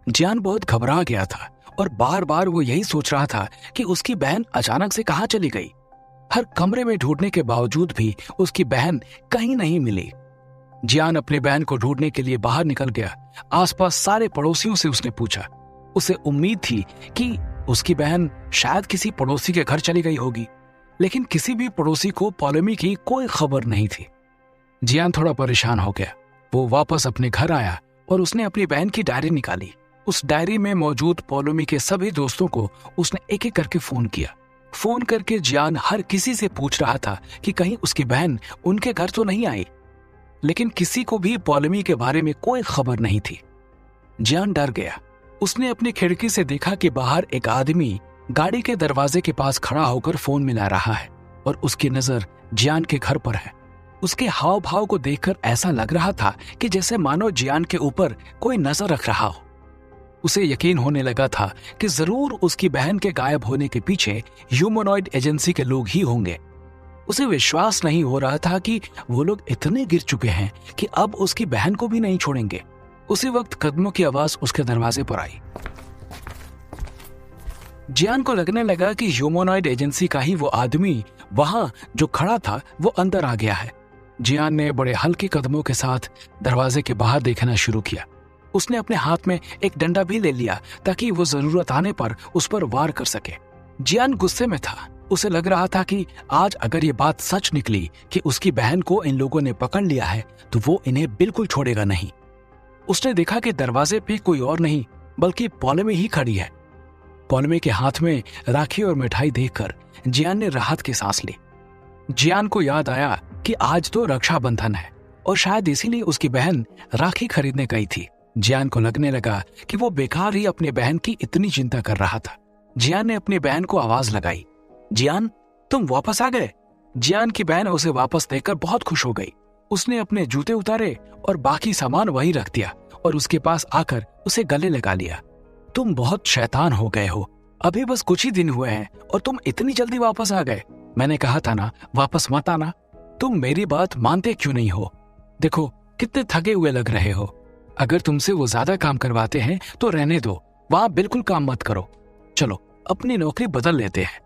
जियान बहुत घबरा गया था और बार बार वो यही सोच रहा था कि उसकी बहन अचानक से कहाँ चली गई। हर कमरे में ढूंढने के बावजूद भी उसकी बहन कहीं नहीं मिली। जियान अपनी बहन को ढूंढने के लिए बाहर निकल गया। आसपास सारे पड़ोसियों से उसने पूछा। उसे उम्मीद थी कि उसकी बहन शायद किसी पड़ोसी के घर चली गई होगी, लेकिन किसी भी पड़ोसी को पॉलोमी की कोई खबर नहीं थी। जियान थोड़ा परेशान हो गया। वो वापस अपने घर आया और उसने अपनी बहन की डायरी निकाली। उस डायरी में मौजूद पॉलोमी के सभी दोस्तों को उसने एक एक करके फोन किया। फोन करके जियान हर किसी से पूछ रहा था कि कहीं उसकी बहन उनके घर तो नहीं आई, लेकिन किसी को भी पॉलोमी के बारे में कोई खबर नहीं थी। जियान डर गया। उसने अपनी खिड़की से देखा कि बाहर एक आदमी गाड़ी के दरवाजे के पास खड़ा होकर फोन मिला रहा है और उसकी नजर जियान के घर पर है। उसके हाव भाव को देखकर ऐसा लग रहा था कि जैसे मानो जियान के ऊपर कोई नजर रख रहा हो। उसे यकीन होने लगा था कि जरूर उसकी बहन के गायब होने के पीछे ह्यूमनॉइड एजेंसी के लोग ही होंगे। उसे विश्वास नहीं हो रहा था कि वो लोग इतने गिर चुके हैं कि अब उसकी बहन को भी नहीं छोड़ेंगे। उसी वक्त कदमों की आवाज उसके दरवाजे पर आई। जियान को लगने लगा कि ह्यूमनॉइड एजेंसी का ही वो आदमी वहां जो खड़ा था वो अंदर आ गया है। जियान ने बड़े हल्के कदमों के साथ दरवाजे के बाहर देखना शुरू किया। उसने अपने हाथ में एक डंडा भी ले लिया ताकि वो जरूरत आने पर उस पर वार कर सके। जियान गुस्से में था। उसे लग रहा था कि आज अगर ये बात सच निकली कि उसकी बहन को इन लोगों ने पकड़ लिया है तो वो इन्हें बिल्कुल छोड़ेगा नहीं। उसने देखा कि दरवाजे पे कोई और नहीं बल्कि पॉलोमी ही खड़ी है। पॉलोमी के हाथ में राखी और मिठाई देखकर जियान ने राहत की सांस ली। जियान को याद आया कि आज तो रक्षाबंधन है और शायद इसीलिए उसकी बहन राखी खरीदने गई थी। जियान को लगने लगा कि वो बेकार ही अपनी बहन की इतनी चिंता कर रहा था। जियान ने अपनी बहन को आवाज लगाई, जियान तुम वापस आ गए। जियान की बहन उसे वापस देखकर बहुत खुश हो गई। उसने अपने जूते उतारे और बाकी सामान वहीं रख दिया और उसके पास आकर उसे गले लगा लिया। तुम बहुत शैतान हो गए हो। अभी बस कुछ ही दिन हुए हैं और तुम इतनी जल्दी वापस आ गए। मैंने कहा था ना वापस मत आना। तुम मेरी बात मानते क्यों नहीं हो? देखो कितने थके हुए लग रहे हो। अगर तुमसे वो ज्यादा काम करवाते हैं तो रहने दो, वहां बिल्कुल काम मत करो। चलो अपनी नौकरी बदल लेते हैं।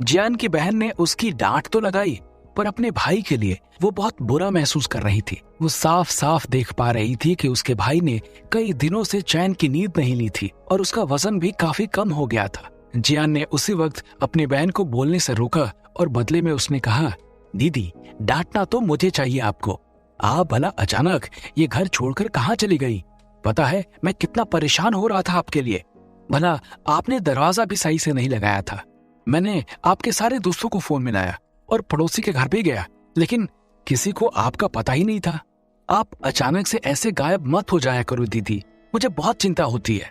जियान की बहन ने उसकी डांट तो लगाई पर अपने भाई के लिए वो बहुत बुरा महसूस कर रही थी। वो साफ साफ देख पा रही थी कि उसके भाई ने कई दिनों से चैन की नींद नहीं ली थी और उसका वजन भी काफी कम हो गया था। जियान ने उसी वक्त अपनी बहन को बोलने से रोका और बदले में उसने कहा, दीदी डांटना तो मुझे चाहिए आपको। आप भला अचानक ये घर छोड़कर कहाँ चली गई? पता है मैं कितना परेशान हो रहा था आपके लिए। भला आपने दरवाजा भी सही से नहीं लगाया था। मैंने आपके सारे दोस्तों को फोन मिलाया और पड़ोसी के घर भी गया, लेकिन किसी को आपका पता ही नहीं था। आप अचानक से ऐसे गायब मत हो जाया करो दीदी, मुझे बहुत चिंता होती है।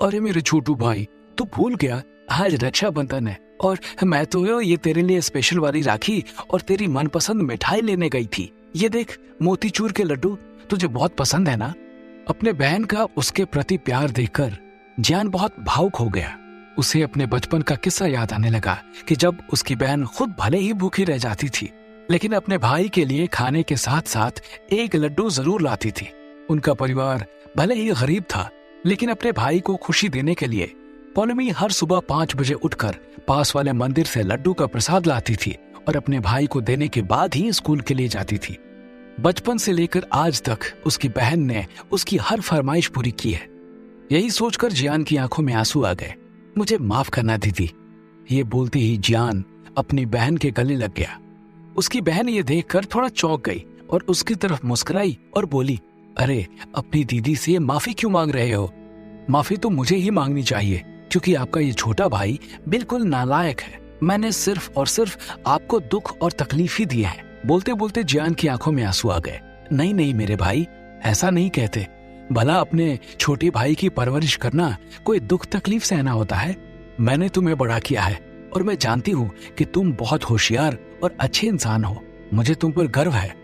अरे मेरे छोटू भाई, तू भूल गया आज रक्षाबंधन है और मैं तो ये तेरे लिए स्पेशल वाली राखी और तेरी मनपसंद मिठाई लेने गई थी। ये देख मोतीचूर के लड्डू, तुझे बहुत पसंद है ना? अपने बहन का उसके प्रति प्यार देखकर जियान बहुत भावुक हो गया। उसे अपने बचपन का किस्सा याद आने लगा कि जब उसकी बहन खुद भले ही भूखी रह जाती थी, लेकिन अपने भाई के लिए खाने के साथ साथ एक लड्डू जरूर लाती थी। उनका परिवार भले ही गरीब था, लेकिन अपने भाई को खुशी देने के लिए पौलमी हर सुबह 5 बजे उठकर पास वाले मंदिर से लड्डू का प्रसाद लाती थी और अपने भाई को देने के बाद ही स्कूल के लिए जाती थी। बचपन से लेकर आज तक उसकी बहन ने उसकी हर फरमाइश पूरी की है। यही सोचकर जियान की आंखों में आंसू आ गए। मुझे माफ करना दीदी। ये बोलते ही जियान अपनी बहन के गले लग गया। उसकी बहन ये देखकर थोड़ा चौंक गई और उसकी तरफ मुस्कुराई और बोली, अरे अपनी दीदी से माफी क्यों मांग रहे हो? माफी तो मुझे ही मांगनी चाहिए क्योंकि आपका ये छोटा भाई बिल्कुल नालायक है। मैंने सिर्फ और सिर्फ आपको दुख और तकलीफ ही दिए हैं। बोलते बोलते जियान की आंखों में आंसू आ गए। नहीं नहीं मेरे भाई, ऐसा नहीं कहते। भला अपने छोटे भाई की परवरिश करना कोई दुख तकलीफ सहना होता है? मैंने तुम्हें बड़ा किया है और मैं जानती हूँ कि तुम बहुत होशियार और अच्छे इंसान हो। मुझे तुम पर गर्व है।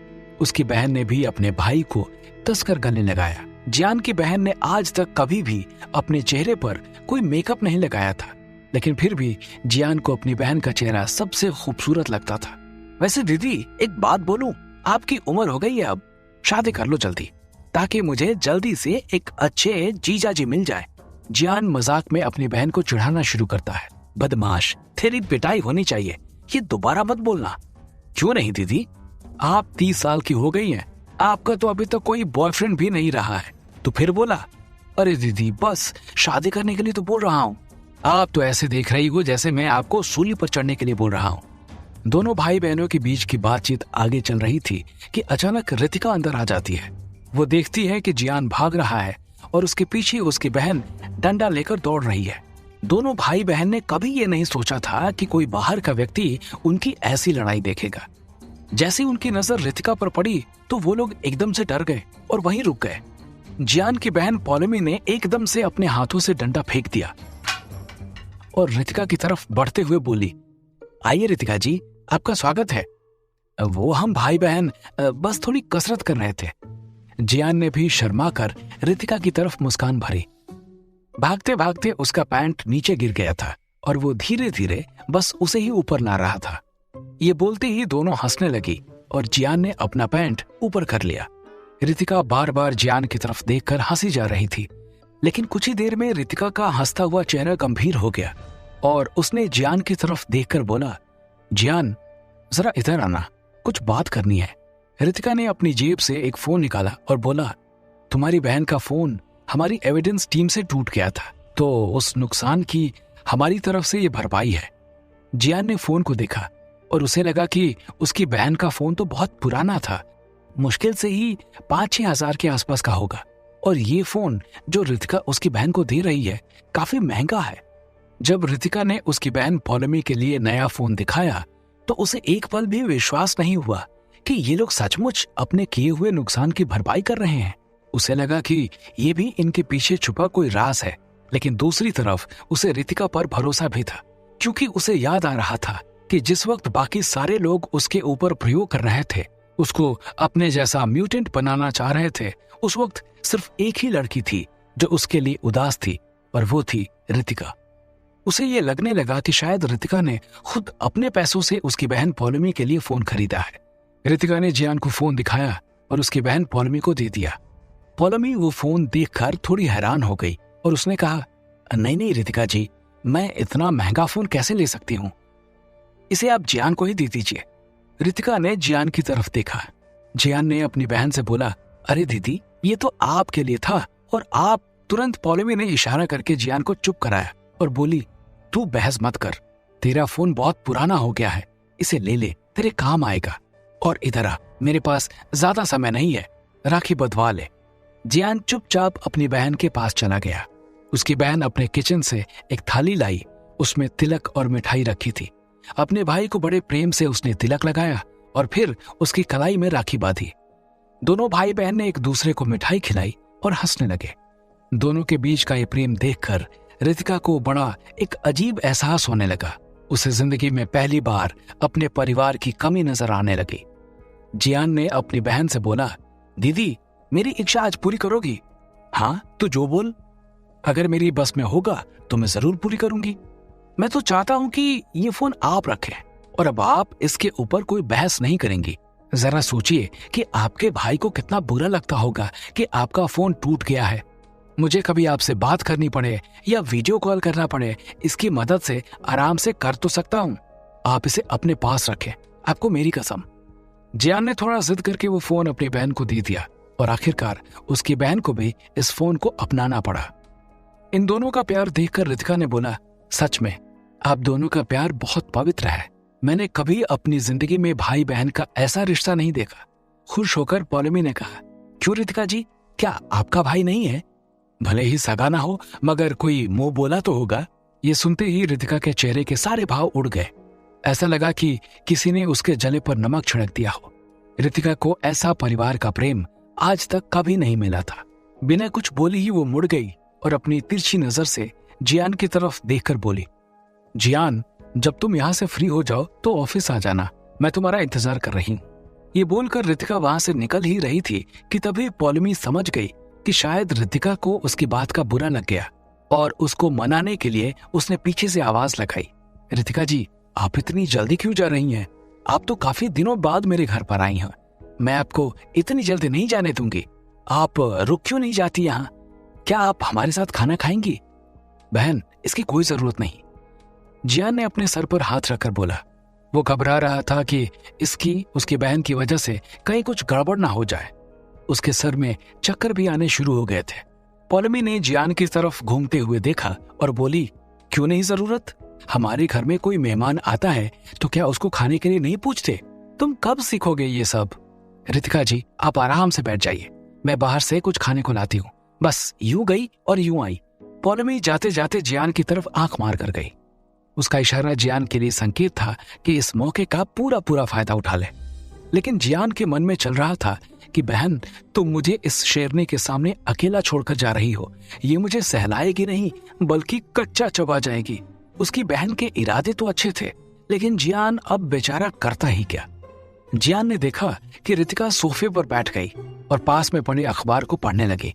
उसकी बहन ने भी अपने भाई को कसकर गले लगाया। जियान की बहन ने आज तक कभी भी अपने चेहरे पर कोई मेकअप नहीं लगाया था, लेकिन फिर भी जियान को अपनी बहन का चेहरा सबसे खूबसूरत लगता था। वैसे दीदी एक बात बोलूं, आपकी उम्र हो गई है, अब शादी कर लो जल्दी, ताकि मुझे जल्दी से एक अच्छे जीजा जी मिल जाए। जियान मजाक में अपनी बहन को चिढ़ाना शुरू करता है। बदमाश, तेरी पिटाई होनी चाहिए, ये दोबारा मत बोलना। क्यों नहीं दीदी, आप 30 साल की हो गई हैं, आपका तो अभी तक कोई बॉयफ्रेंड भी नहीं रहा है। तो फिर बोला, अरे दीदी बस शादी करने के लिए तो बोल रहा हूँ। आप तो ऐसे देख रही हो जैसे मैं आपको सूली पर चढ़ने के लिए बोल रहा हूँ। दोनों भाई बहनों के बीच की बातचीत आगे चल रही थी कि अचानक रितिका अंदर आ जाती है। वो देखती है कि जियान भाग रहा है और उसके पीछे उसकी बहन डंडा लेकर दौड़ रही है। दोनों भाई बहन ने कभी ये नहीं सोचा था कि कोई बाहर का व्यक्ति उनकी ऐसी लड़ाई देखेगा। जैसे उनकी नजर रितिका पर पड़ी तो वो लोग एकदम से डर गए और वहीं रुक गए। जियान की बहन पॉलमी ने एकदम से अपने हाथों से डंडा फेंक दिया और रितिका की तरफ बढ़ते हुए बोली, आइए रितिका जी, आपका स्वागत है। वो हम भाई बहन बस थोड़ी कसरत कर रहे थे। जियान ने भी शर्मा कर रितिका की तरफ मुस्कान भरी। भागते भागते उसका पैंट नीचे गिर गया था और वो धीरे धीरे बस उसे ही ऊपर ला रहा था। ये बोलते ही दोनों हंसने लगी और जियान ने अपना पैंट ऊपर कर लिया। रितिका बार बार जियान की तरफ देखकर हंसी जा रही थी, लेकिन कुछ ही देर में रितिका का हंसता हुआ चेहरा गंभीर हो गया और उसने जियान की तरफ देखकर बोला, जियान जरा इधर आना, कुछ बात करनी है। रितिका ने अपनी जेब से एक फोन निकाला और बोला, तुम्हारी बहन का फोन हमारी एविडेंस टीम से टूट गया था, तो उस नुकसान की हमारी तरफ से ये भरपाई है। जियान ने फोन को देखा और उसे लगा कि उसकी बहन का फोन तो बहुत पुराना था, मुश्किल से ही 5-6 हजार के आसपास का होगा, और ये फोन जो रितिका उसकी बहन को दे रही है काफी महंगा है। जब रितिका ने उसकी बहन पॉलमी के लिए नया फोन दिखाया तो उसे एक पल भी विश्वास नहीं हुआ कि ये लोग सचमुच अपने किए हुए नुकसान की भरपाई कर रहे हैं। उसे लगा कि ये भी इनके पीछे छुपा कोई राज है, लेकिन दूसरी तरफ उसे रितिका पर भरोसा भी था, क्योंकि उसे याद आ रहा था कि जिस वक्त बाकी सारे लोग उसके ऊपर प्रयोग कर रहे थे, उसको अपने जैसा म्यूटेंट बनाना चाह रहे थे, उस वक्त सिर्फ एक ही लड़की थी जो उसके लिए उदास थी, और वो थी रितिका। उसे ये लगने लगा कि शायद रितिका ने खुद अपने पैसों से उसकी बहन पॉलमी के लिए फोन खरीदा है। रितिका ने जियान को फोन दिखाया और उसकी बहन पॉलमी को दे दिया। पॉलमी वो फोन देखकर थोड़ी हैरान हो गई और उसने कहा, नहीं नहीं रितिका जी, मैं इतना महंगा फोन कैसे ले सकती हूँ, इसे आप जियान को ही दे दीजिए। रितिका ने जियान की तरफ देखा। जियान ने अपनी बहन से बोला, अरे दीदी, ये तो आपके लिए था। और आप तुरंत पॉलमी ने इशारा करके जियान को चुप कराया और बोली, तू बहस मत कर, तेरा फोन बहुत पुराना हो गया है, इसे ले ले, तेरे काम आएगा। और इधर आ, मेरे पास ज्यादा समय नहीं है, राखी बंधवा ले। जियान चुपचाप अपनी बहन के पास चला गया। उसकी बहन अपने किचन से एक थाली लाई, उसमें तिलक और मिठाई रखी थी। अपने भाई को बड़े प्रेम से उसने तिलक लगाया और फिर उसकी कलाई में राखी बांधी। दोनों भाई बहन ने एक दूसरे को मिठाई खिलाई और हंसने लगे। दोनों के बीच का ये प्रेम देखकर रितिका को बड़ा एक अजीब एहसास होने लगा। उसे जिंदगी में पहली बार अपने परिवार की कमी नजर आने लगी। जियान ने अपनी बहन से बोला, दीदी, मेरी इच्छा आज पूरी करोगी? हाँ, तू जो बोल। अगर मेरी बस में होगा तो मैं जरूर पूरी करूंगी। मैं तो चाहता हूं कि ये फोन आप रखें और अब आप इसके ऊपर कोई बहस नहीं करेंगी। जरा सोचिए कि आपके भाई को कितना बुरा लगता होगा कि आपका फोन टूट गया है। मुझे कभी आपसे बात करनी पड़े या वीडियो कॉल करना पड़े, इसकी मदद से आराम से कर तो सकता हूँ। आप इसे अपने पास रखें, आपको मेरी कसम। जियान ने थोड़ा जिद करके वो फोन अपनी बहन को दे दिया और आखिरकार उसकी बहन को भी इस फोन को अपनाना पड़ा। इन दोनों का प्यार देखकर रितिका ने बोला, सच में आप दोनों का प्यार बहुत पवित्र है। मैंने कभी अपनी जिंदगी में भाई बहन का ऐसा रिश्ता नहीं देखा। खुश होकर पॉलमी ने कहा, क्यों रितिका जी, क्या आपका भाई नहीं है? भले ही सगा ना हो, मगर कोई मुंह बोला तो होगा। ये सुनते ही रितिका के चेहरे के सारे भाव उड़ गए। ऐसा लगा कि किसी ने उसके जले पर नमक छिड़क दिया हो। रितिका को ऐसा परिवार का प्रेम आज तक कभी नहीं मिला था। बिना कुछ बोली ही वो मुड़ गई और अपनी तिरछी नजर से जियान की तरफ देखकर बोली, जियान, जब तुम यहाँ से फ्री हो जाओ तो ऑफिस आ जाना, मैं तुम्हारा इंतजार कर रही हूँ। ये बोलकर रितिका वहां से निकल ही रही थी कि तभी पॉलमी समझ गई कि शायद रितिका को उसकी बात का बुरा लग गया और उसको मनाने के लिए उसने पीछे से आवाज लगाई, रितिका जी, आप इतनी जल्दी क्यों जा रही हैं? आप तो काफी दिनों बाद मेरे घर पर आई हैं। मैं आपको इतनी जल्दी नहीं जाने दूंगी। आप रुक क्यों नहीं जाती यहाँ? क्या आप हमारे साथ खाना खाएंगी? बहन, इसकी कोई जरूरत नहीं। जियान ने अपने सर पर हाथ रखकर बोला। वो घबरा रहा था कि उसकी बहन की वजह से कहीं कुछ गड़बड़ ना हो जाए। उसके सर में चक्कर भी आने शुरू हो गए थे। पॉलमी ने जियान की तरफ घूमते हुए देखा और बोली, क्यों नहीं जरूरत? हमारे घर में कोई मेहमान आता है तो क्या उसको खाने के लिए नहीं पूछते? तुम कब सीखोगे ये सब? रितिका जी, आप आराम से बैठ जाइए, मैं बाहर से कुछ खाने को लाती हूँ। बस यूं गई और यूं आई। पॉलमी जाते जाते जियान की तरफ आंख मार कर गई। उसका इशारा जियान के लिए संकेत था कि इस मौके का पूरा पूरा फायदा उठा ले। लेकिन जियान के मन में चल रहा था कि बहन, तुम मुझे इस शेरनी के सामने अकेला छोड़कर जा रही हो। ये मुझे सहलाएगी नहीं बल्कि कच्चा चबा जाएगी। उसकी बहन के इरादे तो अच्छे थे, लेकिन जियान अब बेचारा करता ही क्या। जियान ने देखा कि रितिका सोफे पर बैठ गई और पास में पड़े अखबार को पढ़ने लगी।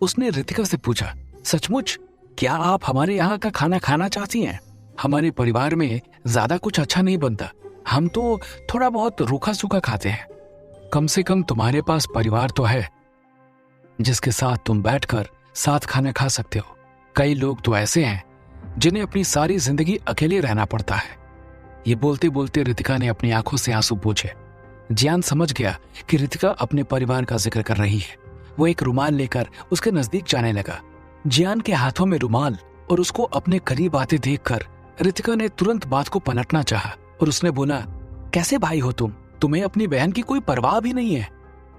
उसने रितिका से पूछा, सचमुच क्या आप हमारे यहाँ का खाना खाना चाहती हैं? हमारे परिवार में ज्यादा कुछ अच्छा नहीं बनता, हम तो थोड़ा बहुत रूखा सूखा खाते हैं। कम से कम तुम्हारे पास परिवार तो है जिसके साथ तुम बैठकर साथ खाना खा सकते हो। कई लोग तो ऐसे हैं जिन्हें अपनी सारी जिंदगी अकेले रहना पड़ता है। ये बोलते बोलते रितिका ने अपनी आंखों से आंसू पोंछे। जियान समझ गया कि रितिका अपने परिवार का जिक्र कर रही है। वो एक रुमाल लेकर उसके नजदीक जाने लगा। जियान के हाथों में रुमाल और उसको अपने करीब आते देखकर रितिका ने तुरंत बात को पलटना चाहा और उसने बोला, कैसे भाई हो तुम? तुम्हें अपनी बहन की कोई परवाह भी नहीं है।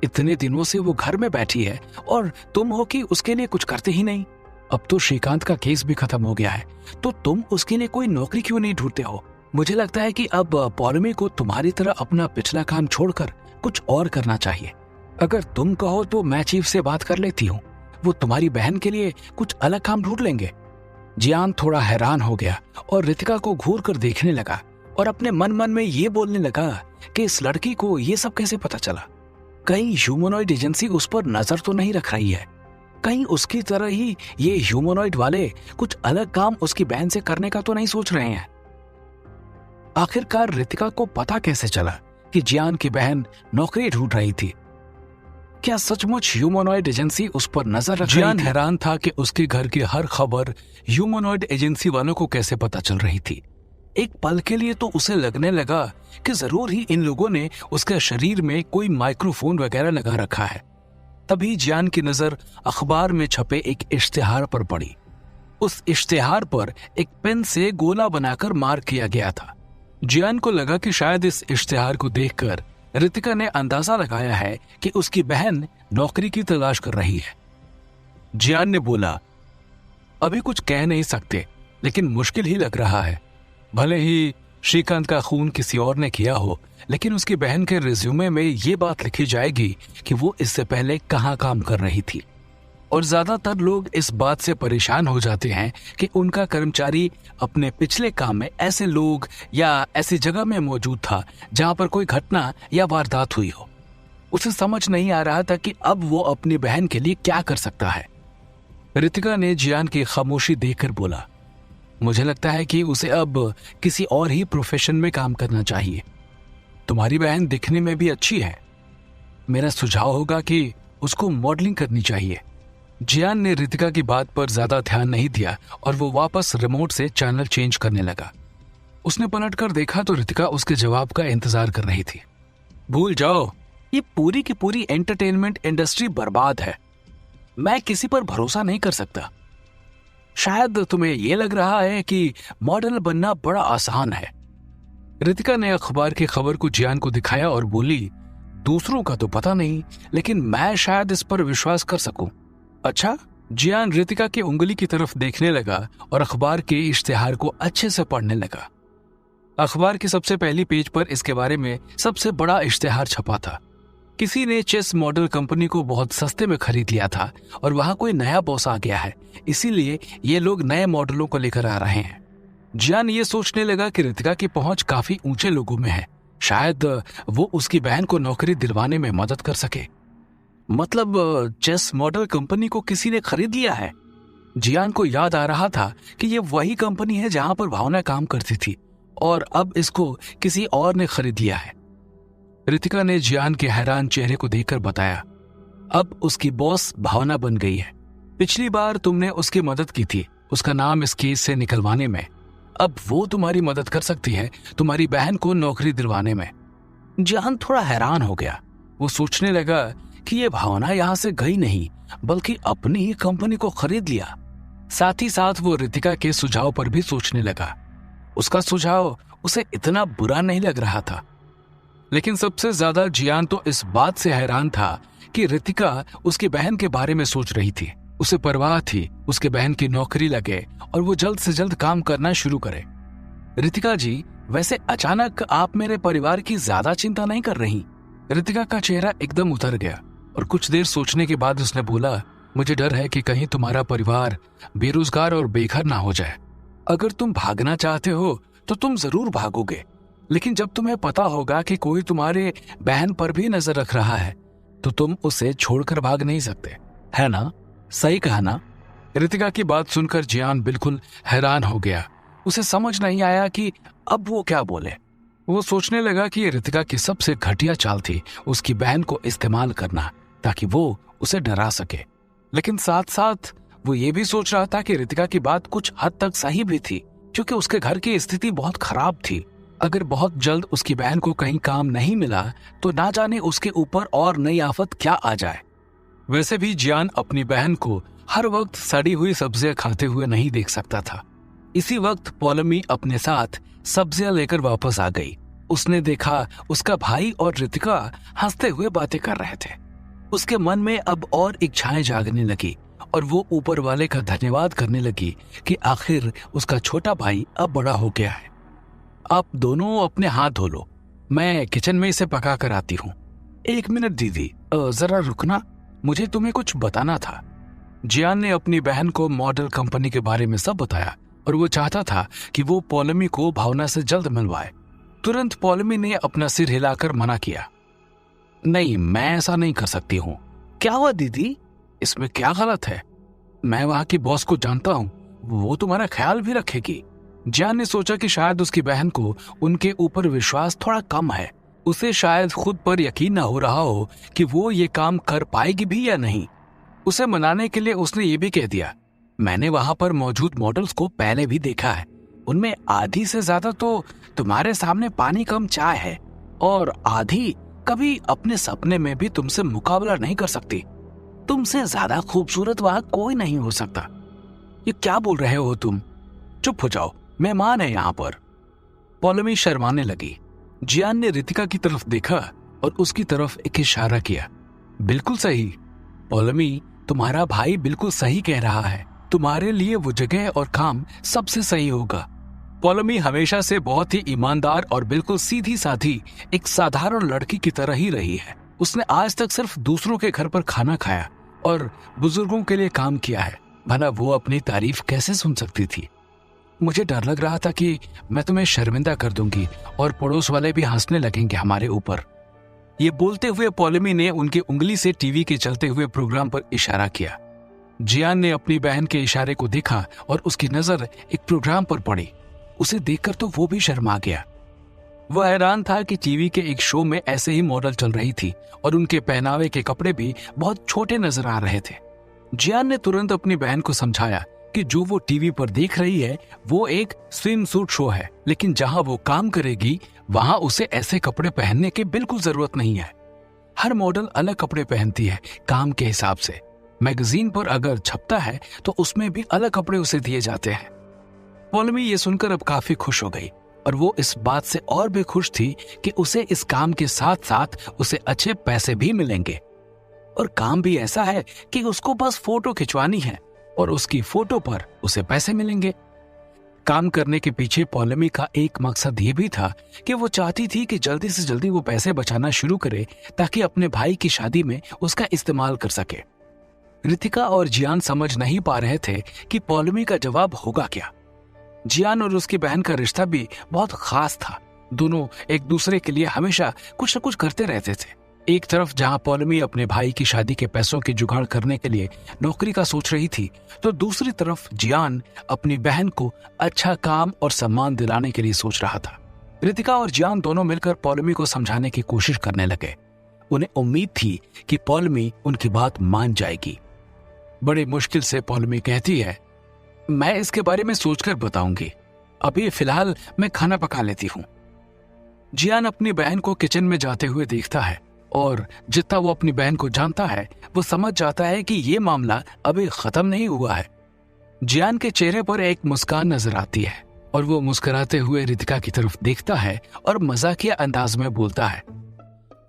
इतने दिनों से वो घर में बैठी है और तुम हो कि उसके लिए कुछ करते ही नहीं। अब तो श्रीकांत का केस भी खत्म हो गया है, तो तुम उसके लिए कोई नौकरी क्यों नहीं ढूंढते हो? मुझे लगता है कि अब पौलमी को तुम्हारी तरह अपना पिछला काम छोड़कर कुछ और करना चाहिए। अगर तुम कहो तो मैं चीफ से बात कर लेती हूँ, वो तुम्हारी बहन के लिए कुछ अलग काम ढूंढ लेंगे। जियान थोड़ा हैरान हो गया और रितिका को घूर कर देखने लगा और अपने मन मन में ये बोलने लगा कि इस लड़की को ये सब कैसे पता चला? कहीं ह्यूमनॉइड एजेंसी उस पर नजर तो नहीं रख रही है? कहीं उसकी तरह ही ये ह्यूमनॉइड वाले कुछ अलग काम उसकी बहन से करने का तो नहीं सोच रहे हैं? आखिरकार रितिका को पता कैसे चला कि जियान की बहन नौकरी ढूंढ रही थी? क्या सचमुच ह्यूमनॉइड एजेंसी उस पर नजर रख रही थी? जियान हैरान था कि उसके घर की हर खबर ह्यूमनॉइड एजेंसी वालों को कैसे पता चल रही थी। एक पल के लिए तो उसे लगने लगा कि जरूर ही इन लोगों ने उसके शरीर में कोई माइक्रोफोन वगैरह लगा रखा है। तभी जियान की नजर अखबार में छपे एक इश्तिहार पर पड़ी। उस इश्तिहार पर एक पेन से गोला बनाकर मार्क किया गया था। जियान को लगा कि शायद इस इश्तिहार को देखकर रितिका ने अंदाजा लगाया है कि उसकी बहन नौकरी की तलाश कर रही है। जियान ने बोला, अभी कुछ कह नहीं सकते, लेकिन मुश्किल ही लग रहा है। भले ही श्रीकांत का खून किसी और ने किया हो, लेकिन उसकी बहन के रिज्यूमे में ये बात लिखी जाएगी कि वो इससे पहले कहाँ काम कर रही थी। और ज्यादातर लोग इस बात से परेशान हो जाते हैं कि उनका कर्मचारी अपने पिछले काम में ऐसे लोग या ऐसी जगह में मौजूद था जहां पर कोई घटना या वारदात हुई हो। उसे समझ नहीं आ रहा था कि अब वो अपनी बहन के लिए क्या कर सकता है। रितिका ने जियान की खामोशी देखकर बोला, मुझे लगता है कि उसे अब किसी और ही प्रोफेशन में काम करना चाहिए। तुम्हारी बहन दिखने में भी अच्छी है, मेरा सुझाव होगा कि उसको मॉडलिंग करनी चाहिए। जियान ने रितिका की बात पर ज्यादा ध्यान नहीं दिया और वो वापस रिमोट से चैनल चेंज करने लगा। उसने पलटकर देखा तो रितिका उसके जवाब का इंतजार कर रही थी। भूल जाओ, ये पूरी की पूरी एंटरटेनमेंट इंडस्ट्री बर्बाद है। मैं किसी पर भरोसा नहीं कर सकता। शायद तुम्हें यह लग रहा है कि मॉडल बनना बड़ा आसान है। रितिका ने अखबार की खबर को जियान को दिखाया और बोली, दूसरों का तो पता नहीं, लेकिन मैं शायद इस पर विश्वास कर सकूं। अच्छा? जियान रितिका की उंगली की तरफ देखने लगा और अखबार के इश्तिहार को अच्छे से पढ़ने लगा। अखबार की सबसे पहली पेज पर इसके बारे में सबसे बड़ा इश्तिहार छपा था। किसी ने चेस मॉडल कंपनी को बहुत सस्ते में खरीद लिया था और वहां कोई नया बॉस आ गया है, इसीलिए ये लोग नए मॉडलों को लेकर आ रहे हैं। जियान ये सोचने लगा कि रितिका की पहुंच काफी ऊंचे लोगों में है, शायद वो उसकी बहन को नौकरी दिलवाने में मदद कर सके। मतलब चेस मॉडल कंपनी को किसी ने खरीद लिया है। जियान को याद आ रहा था कि ये वही कंपनी है जहां पर भावना काम करती थी और अब इसको किसी और ने खरीद लिया है। रितिका ने जियान के हैरान चेहरे को देखकर बताया, अब उसकी बॉस भावना बन गई है। पिछली बार तुमने उसकी मदद की थी, उसका नाम इस केस से निकलवाने में। अब वो तुम्हारी मदद कर सकती है तुम्हारी बहन को नौकरी दिलवाने में। जियान थोड़ा हैरान हो गया। वो सोचने लगा कि ये भावना यहां से गई नहीं बल्कि अपनी ही कंपनी को खरीद लिया। साथ ही साथ वो रितिका के सुझाव पर भी सोचने लगा। उसका सुझाव उसे इतना बुरा नहीं लग रहा था, लेकिन सबसे ज्यादा जियान तो इस बात से हैरान था कि रितिका उसकी बहन के बारे में सोच रही थी। उसे परवाह थी उसके बहन की नौकरी लगे और वो जल्द से जल्द काम करना शुरू करे। रितिका जी, वैसे अचानक आप मेरे परिवार की ज्यादा चिंता नहीं कर रही? रितिका का चेहरा एकदम उतर गया और कुछ देर सोचने के बाद उसने बोला, मुझे डर है कि कहीं तुम्हारा परिवार बेरोजगार और बेघर ना हो जाए। अगर तुम भागना चाहते हो तो तुम जरूर भागोगे, लेकिन जब तुम्हें पता होगा कि कोई तुम्हारे बहन पर भी नजर रख रहा है तो तुम उसे छोड़कर भाग नहीं सकते, है ना? सही कहा ना? रितिका की बात सुनकर जियान बिल्कुल हैरान हो गया। उसे समझ नहीं आया कि अब वो क्या बोले। वो सोचने लगा कि ये रितिका की सबसे घटिया चाल थी उसकी बहन को इस्तेमाल करना ताकि वो उसे डरा सके, लेकिन साथ साथ वो ये भी सोच रहा था कि रितिका की बात कुछ हद तक सही भी थी, क्योंकि उसके घर की स्थिति बहुत खराब थी। अगर बहुत जल्द उसकी बहन को कहीं काम नहीं मिला तो ना जाने उसके ऊपर और नई आफत क्या आ जाए। वैसे भी जियान अपनी बहन को हर वक्त सड़ी हुई सब्जियां खाते हुए नहीं देख सकता था। इसी वक्त पौलमी अपने साथ सब्जियां लेकर वापस आ गई। उसने देखा उसका भाई और रितिका हंसते हुए बातें कर रहे थे। उसके मन में अब और इच्छाएं जागने लगी और वो ऊपर वाले का धन्यवाद करने लगी कि आखिर उसका छोटा भाई अब बड़ा हो गया है। आप दोनों अपने हाथ धो लो, मैं किचन में इसे पका कर आती हूँ। एक मिनट दीदी, जरा रुकना, मुझे तुम्हें कुछ बताना था। जियान ने अपनी बहन को मॉडल कंपनी के बारे में सब बताया और वो चाहता था कि वो पौलमी को भावना से जल्द मिलवाए। तुरंत पौलमी ने अपना सिर हिलाकर मना किया। नहीं, मैं ऐसा नहीं कर सकती हूँ। क्या हुआ दीदी? इसमें क्या गलत है? मैं वहां की बॉस को जानता हूँ, वो तुम्हारा ख्याल भी रखेगी। जियान ने सोचा कि शायद उसकी बहन को उनके ऊपर विश्वास थोड़ा कम है। उसे शायद खुद पर यकीन न हो रहा हो कि वो ये काम कर पाएगी भी या नहीं। उसे मनाने के लिए उसने ये भी कह दिया, मैंने वहां पर मौजूद मॉडल्स को पहले भी देखा है, उनमें आधी से ज्यादा तो तुम्हारे सामने पानी कम चाय है और आधी कभी अपने सपने में भी तुमसे मुकाबला नहीं कर सकती। तुमसे ज्यादा खूबसूरत वहां कोई नहीं हो सकता। ये क्या बोल रहे हो तुम? चुप हो जाओ, मेहमान है यहाँ पर। पौलमी शर्माने लगी। जियान ने रितिका की तरफ देखा और उसकी तरफ एक इशारा किया। बिल्कुल सही पौलमी, तुम्हारा भाई बिल्कुल सही कह रहा है। तुम्हारे लिए वो जगह और काम सबसे सही होगा। पौलमी हमेशा से बहुत ही ईमानदार और बिल्कुल सीधी साधी एक साधारण लड़की की तरह ही रही है। उसने आज तक सिर्फ दूसरों के घर पर खाना खाया और बुजुर्गों के लिए काम किया है, भला वो अपनी तारीफ कैसे सुन सकती थी? मुझे डर लग रहा था कि मैं तुम्हें शर्मिंदा कर दूंगी और पड़ोस वाले भी हंसने लगेंगे हमारे ऊपर। ये बोलते हुए पौलमी ने उनकी उंगली से टीवी के चलते हुए प्रोग्राम पर इशारा किया। जियान ने अपनी बहन के इशारे को देखा और उसकी नजर एक प्रोग्राम पर पड़ी। उसे देखकर तो वो भी शर्मा गया। वह हैरान था कि टीवी के एक शो में ऐसे ही मॉडल चल रही थी और उनके पहनावे के कपड़े भी बहुत छोटे नजर आ रहे थे। जियान ने तुरंत अपनी बहन को समझाया कि जो वो टीवी पर देख रही है वो एक स्विम सूट शो है, लेकिन जहां वो काम करेगी वहां उसे ऐसे कपड़े पहनने की बिल्कुल जरूरत नहीं है। हर मॉडल अलग कपड़े पहनती है काम के हिसाब से। मैगजीन पर अगर छपता है तो उसमें भी अलग कपड़े उसे दिए जाते हैं। पौलमी ये सुनकर अब काफी खुश हो गई और वो इस बात से और भी खुश थी कि उसे इस काम के साथ साथ उसे अच्छे पैसे भी मिलेंगे। और काम भी ऐसा है कि उसको बस फोटो खिंचवानी है और उसकी फोटो पर उसे पैसे मिलेंगे। काम करने के पीछे पौलमी का एक मकसद ये भी था कि वो चाहती थी कि जल्दी से जल्दी वो पैसे बचाना शुरू करे ताकि अपने भाई की शादी में उसका इस्तेमाल कर सके। रितिका और जियान समझ नहीं पा रहे थे कि पौलमी का जवाब होगा क्या। जियान और उसकी बहन का रिश्ता भी बहुत खास था। दोनों एक दूसरे के लिए हमेशा कुछ न कुछ करते रहते थे। एक तरफ जहां पौलमी अपने भाई की शादी के पैसों की जुगाड़ करने के लिए नौकरी का सोच रही थी, तो दूसरी तरफ जियान अपनी बहन को अच्छा काम और सम्मान दिलाने के लिए सोच रहा था। रितिका और जियान दोनों मिलकर पौलमी को समझाने की कोशिश करने लगे। उन्हें उम्मीद थी कि पौलमी उनकी बात मान जाएगी। बड़ी मुश्किल से पौलमी कहती है, मैं इसके बारे में सोचकर बताऊंगी, अभी फिलहाल मैं खाना पका लेती हूँ। जियान अपनी बहन को किचन में जाते हुए देखता है और जितना वो अपनी बहन को जानता है वो समझ जाता है कि ये मामला अभी खत्म नहीं हुआ है। जियान के चेहरे पर एक मुस्कान नजर आती है और वो मुस्कुराते हुए रितिका की तरफ देखता है और मजाकिया अंदाज में बोलता है,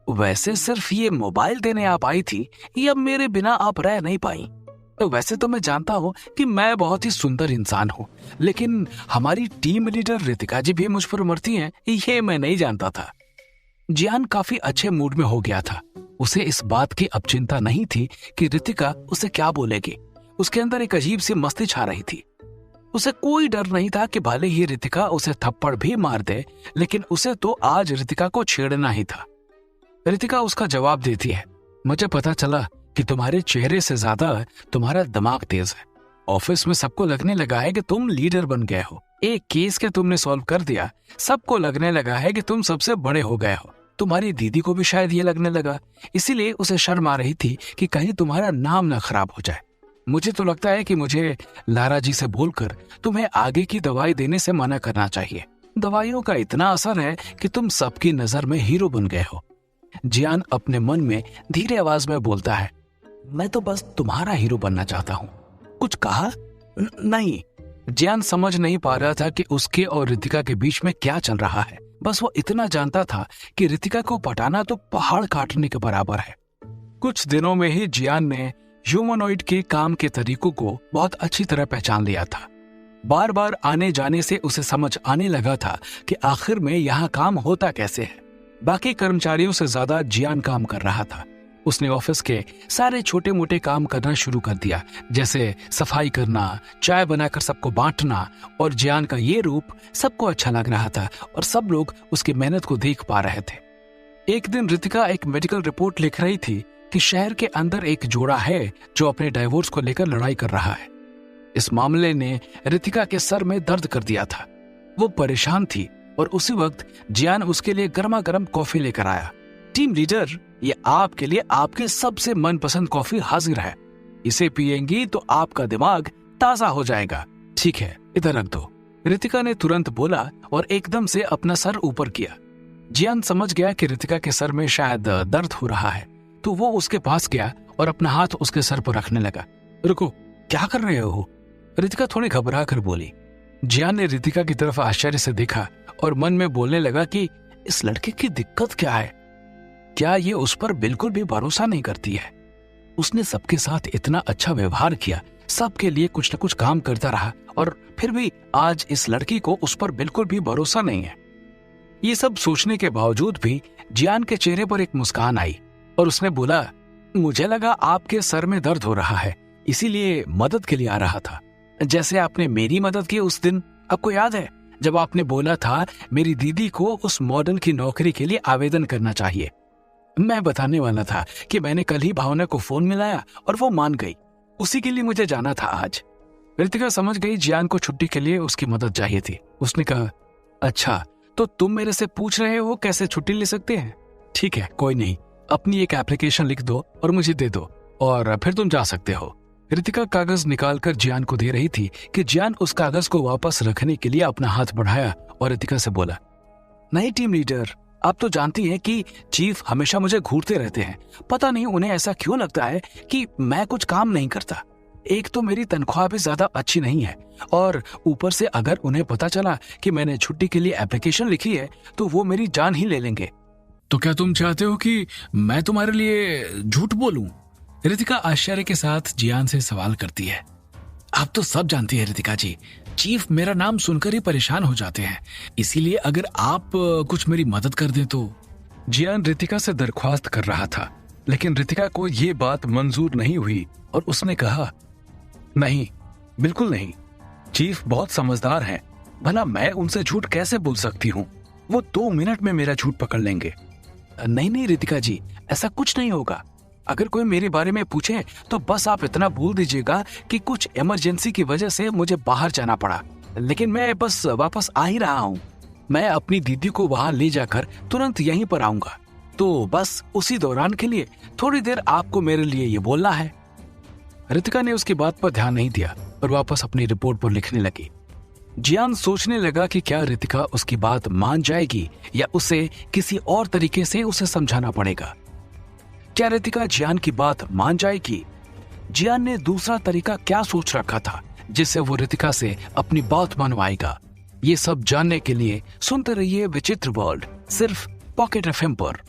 वैसे सिर्फ ये मोबाइल देने आप आई थी या मेरे बिना आप रह नहीं पाई? तो वैसे तो मैं जानता हूँ कि मैं बहुत ही सुंदर इंसान हूँ, लेकिन हमारी टीम लीडर रितिका जी भी मुझ पर मरती हैं, ये मैं नहीं जानता था। जियान काफी अच्छे मूड में हो गया था। उसे इस बात की अब चिंता नहीं थी कि रितिका उसे क्या बोलेगी। उसके अंदर एक अजीब सी मस्ती छा रही थी। उसे कोई डर नहीं था कि भले ही रितिका उसे थप्पड़ भी मार दे, लेकिन उसे तो आज रितिका को छेड़ना ही था। रितिका उसका जवाब देती है, मुझे पता चला कि तुम्हारे चेहरे से ज्यादा तुम्हारा दिमाग तेज है। ऑफिस में सबको लगने लगा है कि तुम लीडर बन गए हो। एक केस के तुमने सॉल्व कर दिया, सबको लगने लगा है कि तुम सबसे बड़े हो गए हो। तुम्हारी दीदी को भी शायद ये लगने लगा, इसीलिए उसे शर्म आ रही थी कि कहीं तुम्हारा नाम ना खराब हो जाए। मुझे तो लगता है कि मुझे लारा जी से बोलकर तुम्हें आगे की दवाई देने से मना करना चाहिए। दवाइयों का इतना असर है कि तुम सबकी नजर में हीरो बन गए हो। जियान अपने मन में धीरे आवाज में बोलता है, मैं तो बस तुम्हारा हीरो बनना चाहता हूँ। कुछ कहा? नहीं। जियान समझ नहीं पा रहा था कि उसके और रितिका के बीच में क्या चल रहा है। बस वो इतना जानता था कि रितिका को पटाना तो पहाड़ काटने के बराबर है। कुछ दिनों में ही जियान ने ह्यूमनॉइड के काम के तरीकों को बहुत अच्छी तरह पहचान लिया था। बार बार आने जाने से उसे समझ आने लगा था कि आखिर में यहाँ काम होता कैसे है। बाकी कर्मचारियों से ज्यादा जियान काम कर रहा था। उसने ऑफिस के सारे छोटे मोटे काम करना शुरू कर दिया, जैसे सफाई करना, चाय बनाकर सबको बांटना, और जियान का ये रूप सबको अच्छा लग रहा था और सब लोग उसकी मेहनत को देख पा रहे थे। एक दिन रितिका एक मेडिकल रिपोर्ट लिख रही थी कि शहर के अंदर एक जोड़ा है जो अपने डाइवोर्स को लेकर लड़ाई कर रहा है। इस मामले ने रितिका के सर में दर्द कर दिया था। वो परेशान थी और उसी वक्त जियान उसके लिए गर्मा गर्म कॉफी लेकर आया। टीम लीडर, ये आपके लिए आपके सबसे मनपसंद कॉफी हाजिर है। इसे पिएंगी तो आपका दिमाग ताजा हो जाएगा। ठीक है, इधर रख दो, रितिका ने तुरंत बोला और एकदम से अपना सर ऊपर किया। जियान समझ गया कि रितिका के सर में शायद दर्द हो रहा है, तो वो उसके पास गया और अपना हाथ उसके सर पर रखने लगा। रुको, क्या कर रहे हो? रितिका थोड़ी घबरा कर बोली। जियान ने रितिका की तरफ आश्चर्य से देखा और मन में बोलने लगा कि इस लड़के की दिक्कत क्या है? क्या ये उस पर बिल्कुल भी भरोसा नहीं करती है? उसने सबके साथ इतना अच्छा व्यवहार किया, सबके लिए कुछ न कुछ काम करता रहा, और फिर भी आज इस लड़की को उस पर बिल्कुल भी भरोसा नहीं है। ये सब सोचने के बावजूद भी जियान के चेहरे पर एक मुस्कान आई और उसने बोला, मुझे लगा आपके सर में दर्द हो रहा है, इसीलिए मदद के लिए आ रहा था। जैसे आपने मेरी मदद की उस दिन, आपको याद है जब आपने बोला था मेरी दीदी को उस मॉडल की नौकरी के लिए आवेदन करना चाहिए? मैं बताने वाला था कि मैंने कल ही भावना को फोन मिलाया और वो मान गई। उसी के लिए मुझे जाना था आज। रितिका समझ गई जियान को छुट्टी के लिए उसकी मदद चाहिए थी। उसने कहा, अच्छा तो तुम मेरे से पूछ रहे हो कैसे छुट्टी ले सकते हैं? ठीक है, कोई नहीं, अपनी एक एप्लीकेशन लिख दो और मुझे दे दो और फिर तुम जा सकते हो। रितिका कागज निकालकर जियान को दे रही थी कि जियान उस कागज को वापस रखने के लिए अपना हाथ बढ़ाया और रितिका से बोला, नहीं टीम लीडर, आप तो जानती हैं कि चीफ हमेशा मुझे घूरते रहते हैं। पता नहीं उन्हें ऐसा क्यों लगता है कि मैं कुछ काम नहीं करता। एक तो मेरी तनख्वाह भी ज्यादा अच्छी नहीं है और ऊपर से अगर उन्हें पता चला कि मैंने छुट्टी के लिए एप्लीकेशन लिखी है तो वो मेरी जान ही ले लेंगे। तो क्या तुम चाहते हो कि मैं तुम्हारे लिए झूठ बोलूं? रितिका आश्चर्य के साथ जियान से सवाल करती है। आप तो सब जानती है रितिका जी, चीफ मेरा नाम सुनकर ही परेशान हो जाते हैं, इसीलिए अगर आप कुछ मेरी मदद कर दें तो। जियान रितिका से दरख्वास्त कर रहा था, लेकिन रितिका को ये बात मंजूर नहीं हुई और उसने कहा, नहीं, बिल्कुल नहीं, चीफ बहुत समझदार हैं, भला मैं उनसे झूठ कैसे बोल सकती हूँ? वो 2 मिनट में मेरा झूठ पकड़ लेंगे। नहीं नहीं रितिका जी, ऐसा कुछ नहीं होगा। अगर कोई मेरे बारे में पूछे तो बस आप इतना बोल दीजिएगा कि कुछ इमरजेंसी की वजह से मुझे बाहर जाना पड़ा, लेकिन मैं बस वापस आ ही रहा हूँ। मैं अपनी दीदी को वहां ले जाकर तुरंत यहीं पर आऊंगा, तो बस उसी दौरान के लिए थोड़ी देर आपको मेरे लिए ये बोलना है। रितिका ने उसकी बात पर ध्यान नहीं दिया और वापस अपनी रिपोर्ट पर लिखने लगी। जियान सोचने लगा कि क्या रितिका उसकी बात मान जाएगी या उसे किसी और तरीके से उसे समझाना पड़ेगा। क्या रितिका जियान की बात मान जाएगी? जियान ने दूसरा तरीका क्या सोच रखा था जिससे वो रितिका से अपनी बात मनवाएगा? ये सब जानने के लिए सुनते रहिए विचित्र वर्ल्ड, सिर्फ पॉकेट एफएम पर।